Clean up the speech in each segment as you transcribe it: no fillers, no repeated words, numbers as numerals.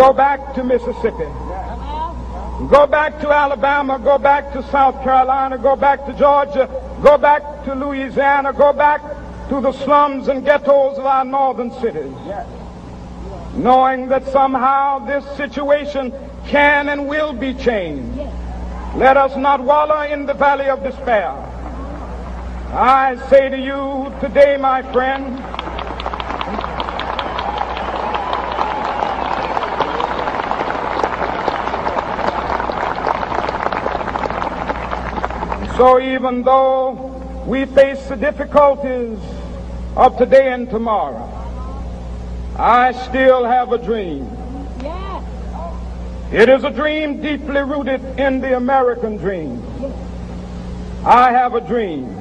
Go back to Mississippi. Go back to Alabama. Go back to South Carolina. Go back to Georgia. Go back to Louisiana. Go back to the slums and ghettos of our northern cities. Knowing that somehow this situation can and will be changed. Let us not wallow in the valley of despair. I say to you today, my friend, so even though we face the difficulties of today and tomorrow, I still have a dream. It is a dream deeply rooted in the American dream. I have a dream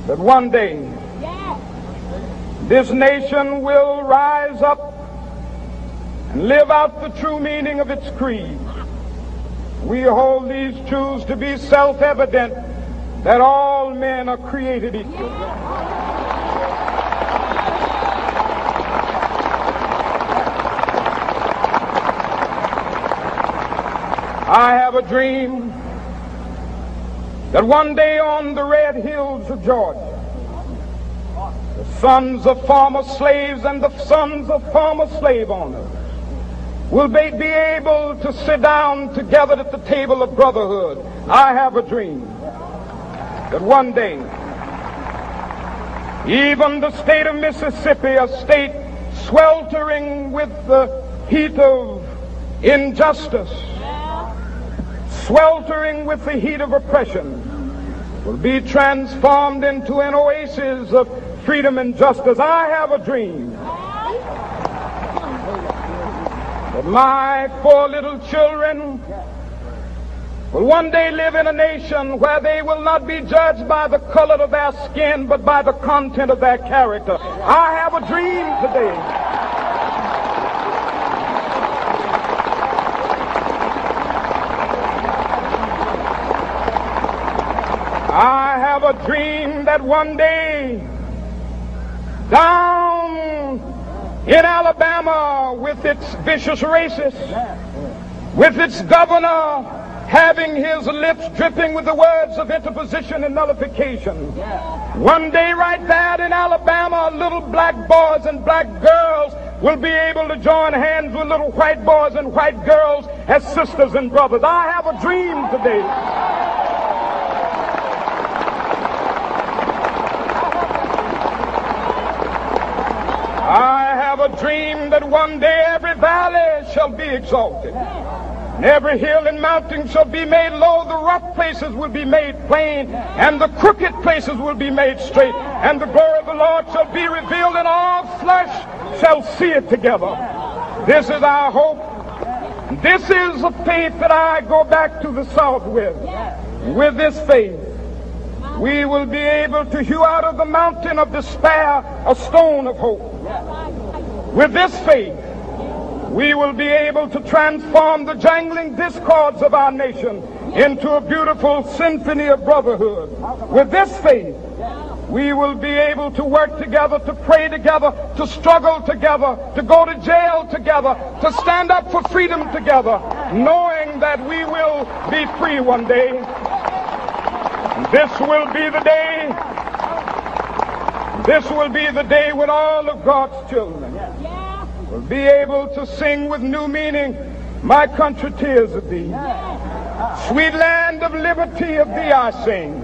that one day this nation will rise up and live out the true meaning of its creed. We hold these truths to be self-evident, that all men are created equal. I have a dream that one day on the red hills of Georgia, the sons of former slaves and the sons of former slave owners will be able to sit down together at the table of brotherhood. I have a dream that one day, even the state of Mississippi, a state sweltering with the heat of injustice, sweltering with the heat of oppression, will be transformed into an oasis of freedom and justice. I have a dream that my 4 little children will one day live in a nation where they will not be judged by the color of their skin, but by the content of their character. I have a dream today. I have a dream that one day down in Alabama, with its vicious racists, with its governor having his lips dripping with the words of interposition and nullification, one day right there in Alabama, little black boys and black girls will be able to join hands with little white boys and white girls as sisters and brothers. I have a dream today. I have a dream that one day every valley shall be exalted, and every hill and mountain shall be made low. The rough places will be made plain, and the crooked places will be made straight, and the glory of the Lord shall be revealed, and all flesh shall see it together. This is our hope. This is a faith that I go back to the South with. With this faith, we will be able to hew out of the mountain of despair a stone of hope. With this faith, we will be able to transform the jangling discords of our nation into a beautiful symphony of brotherhood. With this faith, we will be able to work together, to pray together, to struggle together, to go to jail together, to stand up for freedom together, knowing that we will be free one day. This will be the day. This will be the day when all of God's children will be able to sing with new meaning, "My country, tears of thee. Sweet land of liberty, of thee I sing.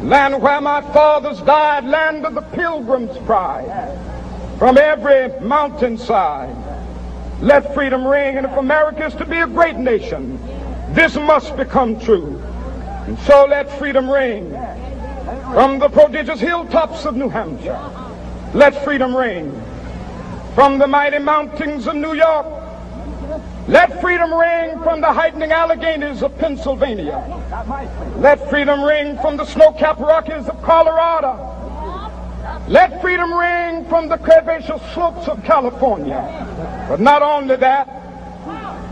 Land where my fathers died, land of the pilgrim's pride. From every mountainside, let freedom ring. And if America is to be a great nation, this must become true. And so let freedom ring from the prodigious hilltops of New Hampshire. Let freedom ring from the mighty mountains of New York. Let freedom ring from the heightening Alleghenies of Pennsylvania. Let freedom ring from the snow-capped Rockies of Colorado. Let freedom ring from the curvaceous slopes of California. But not only that,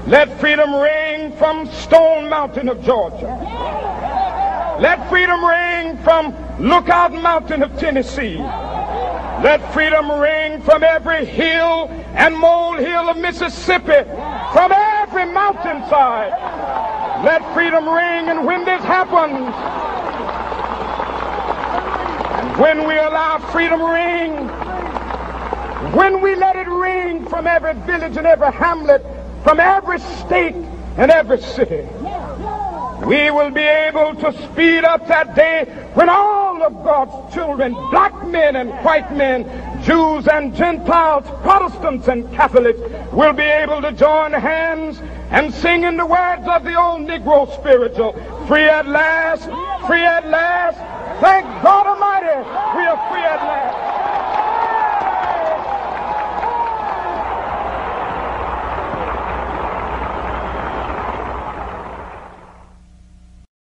let freedom ring from Stone Mountain of Georgia. Let freedom ring from Lookout Mountain of Tennessee. Let freedom ring from every hill and molehill of Mississippi, from every mountainside. Let freedom ring, and when this happens, and when we allow freedom ring, when we let it ring from every village and every hamlet, from every state and every city, we will be able to speed up that day when all of God's children, black men and white men, Jews and Gentiles, Protestants and Catholics, will be able to join hands and sing in the words of the old Negro spiritual, free at last, thank God.